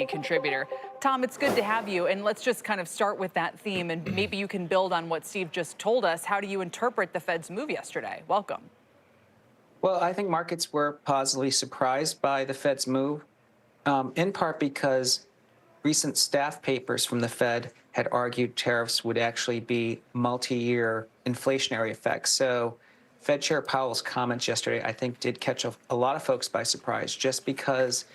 contributor. Tom, it's good to have you, and let's just kind of start with that theme, and maybe you can build on what Steve just told us. How do you interpret the Fed's move yesterday? Welcome. Well, I think markets were positively surprised by the Fed's move, in part because recent staff papers from the Fed had argued tariffs would actually be multi-year inflationary effects. So Fed Chair Powell's comments yesterday, I think, did catch a lot of folks by surprise, just because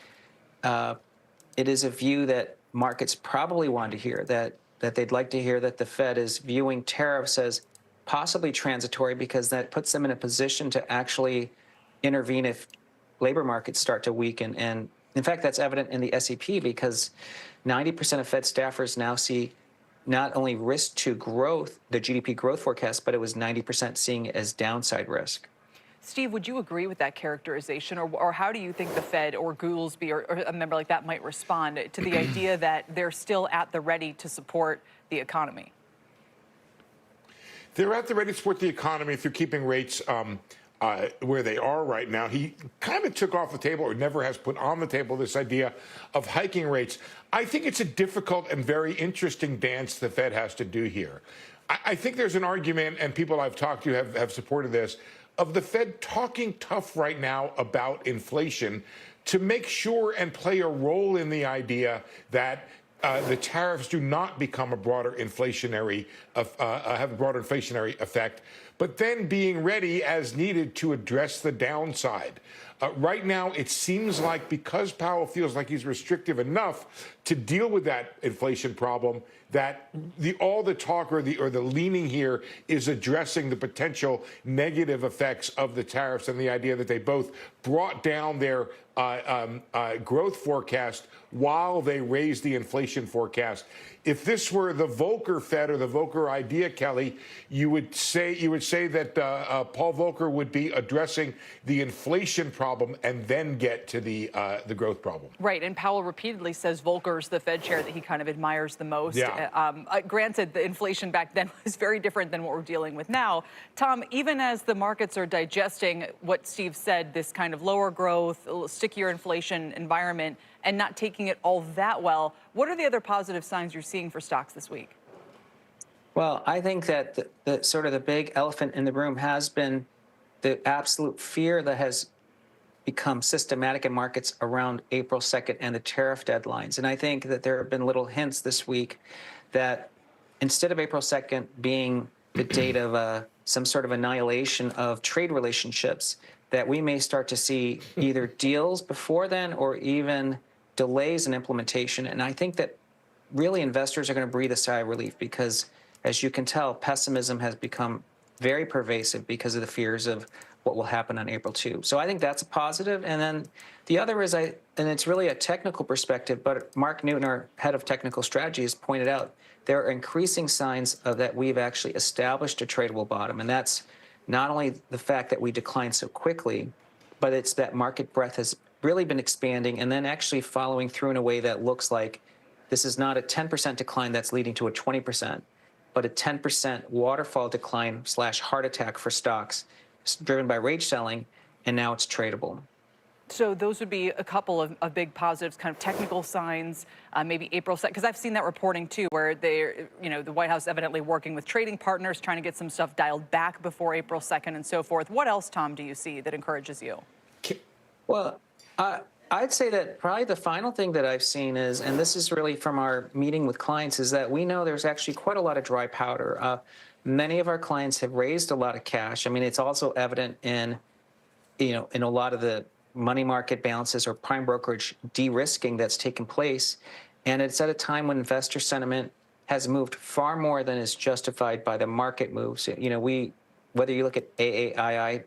it is a view that markets probably want to hear, that they'd like to hear that the Fed is viewing tariffs as possibly transitory, because that puts them in a position to actually intervene if labor markets start to weaken. And in fact, that's evident in the SEP, because 90% of Fed staffers now see not only risk to growth, the GDP growth forecast, but it was 90% seeing it as downside risk. Steve, would you agree with that characterization, or how do you think the Fed or Goolsbee or a member like that might respond to the idea that they're still at the ready to support the economy? They're at the ready to support the economy through keeping rates where they are right now. He kind of took off the table, or never has put on the table, this idea of hiking rates. I think it's a difficult and very interesting dance the Fed has to do here. I think there's an argument, and people I've talked to have supported this, of the Fed talking tough right now about inflation to make sure and play a role in the idea that the tariffs do not become a broader inflationary, have a broader inflationary effect, but then being ready as needed to address the downside. Right now, it seems like because Powell feels like he's restrictive enough to deal with that inflation problem, that all the talk or the leaning here is addressing the potential negative effects of the tariffs, and the idea that they both brought down their growth forecast while they raised the inflation forecast. If this were the Volcker Fed or the Volcker idea, Kelly, you would say that Paul Volcker would be addressing the inflation problem and then get to the growth problem. Right, and Powell repeatedly says Volcker's the Fed chair that he kind of admires the most. Yeah. Granted, the inflation back then was very different than what we're dealing with now. Tom, even as the markets are digesting what Steve said, this kind of lower growth, stickier inflation environment, and not taking it all that well, what are the other positive signs you're seeing for stocks this week? Well, I think that the sort of the big elephant in the room has been the absolute fear that has become systematic in markets around April 2nd and the tariff deadlines. And I think that there have been little hints this week that instead of April 2nd being the date of some sort of annihilation of trade relationships, that we may start to see either deals before then or even delays in implementation. And I think that really investors are going to breathe a sigh of relief, because, as you can tell, pessimism has become very pervasive because of the fears of what will happen on April 2. So I think that's a positive. And then the other is, and it's really a technical perspective, but Mark Newton, our head of technical strategy, has pointed out there are increasing signs of that we've actually established a tradable bottom. And that's not only the fact that we declined so quickly, but it's that market breadth has really been expanding and then actually following through in a way that looks like this is not a 10% decline that's leading to a 20%, but a 10% waterfall decline / heart attack for stocks driven by rage selling, and now it's tradable. So those would be a couple of big positives, kind of technical signs, maybe April 2nd, because I've seen that reporting too, where they're, the White House evidently working with trading partners, trying to get some stuff dialed back before April 2nd and so forth. What else, Tom, do you see that encourages you? Well, I'd say that probably the final thing that I've seen is, and this is really from our meeting with clients, is that we know there's actually quite a lot of dry powder. Many of our clients have raised a lot of cash. I mean, it's also evident in a lot of the money market balances or prime brokerage de-risking that's taken place. And it's at a time when investor sentiment has moved far more than is justified by the market moves. Whether you look at AAII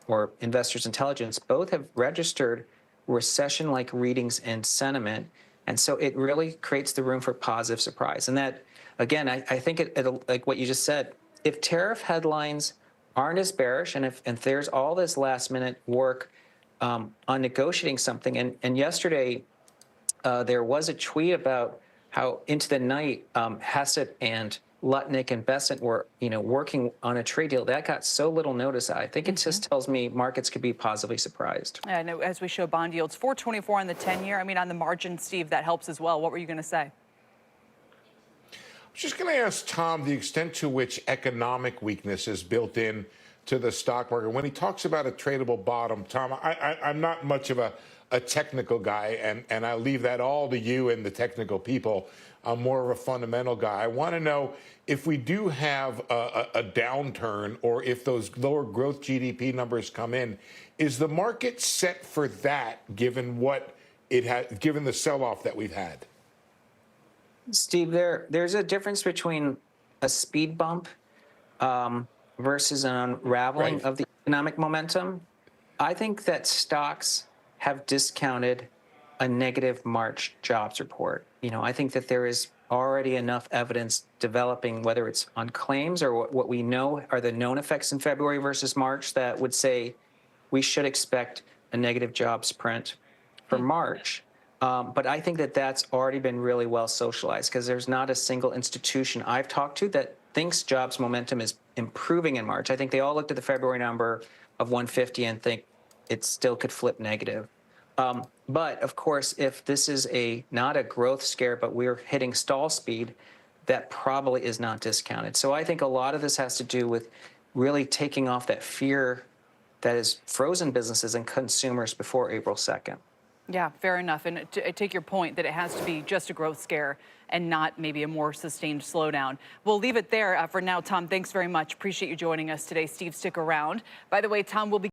or Investors Intelligence, both have registered recession-like readings in sentiment. And so it really creates the room for positive surprise. And that, again, I think it like what you just said, if tariff headlines aren't as bearish, and if there's all this last-minute work on negotiating something, and yesterday there was a tweet about how into the night Hesed and Lutnick and Besant were, working on a trade deal, that got so little notice. I think it just tells me markets could be positively surprised. And as we show bond yields, 4.24 on the 10-year. I mean, on the margin, Steve, that helps as well. What were you going to say? I was just going to ask Tom the extent to which economic weakness is built in to the stock market. When he talks about a tradable bottom, Tom, I'm not much of a technical guy, and I leave that all to you and the technical people. I'm more of a fundamental guy. I want to know if we do have a downturn, or if those lower growth GDP numbers come in, is the market set for that given what it has, given the sell-off that we've had? Steve, there's a difference between a speed bump versus an unraveling of the economic momentum. I think that stocks have discounted a negative March jobs report. I think that there is already enough evidence developing, whether it's on claims or what we know are the known effects in February versus March, that would say we should expect a negative jobs print for March. But I think that that's already been really well socialized, because there's not a single institution I've talked to that thinks jobs momentum is improving in March. I think they all looked at the February number of 150 and think it still could flip negative. But of course, if this is not a growth scare, but we're hitting stall speed, that probably is not discounted. So I think a lot of this has to do with really taking off that fear that has frozen businesses and consumers before April 2nd. Yeah, fair enough. And I take your point that it has to be just a growth scare and not maybe a more sustained slowdown. We'll leave it there for now. Tom, thanks very much. Appreciate you joining us today. Steve, stick around. By the way, Tom will be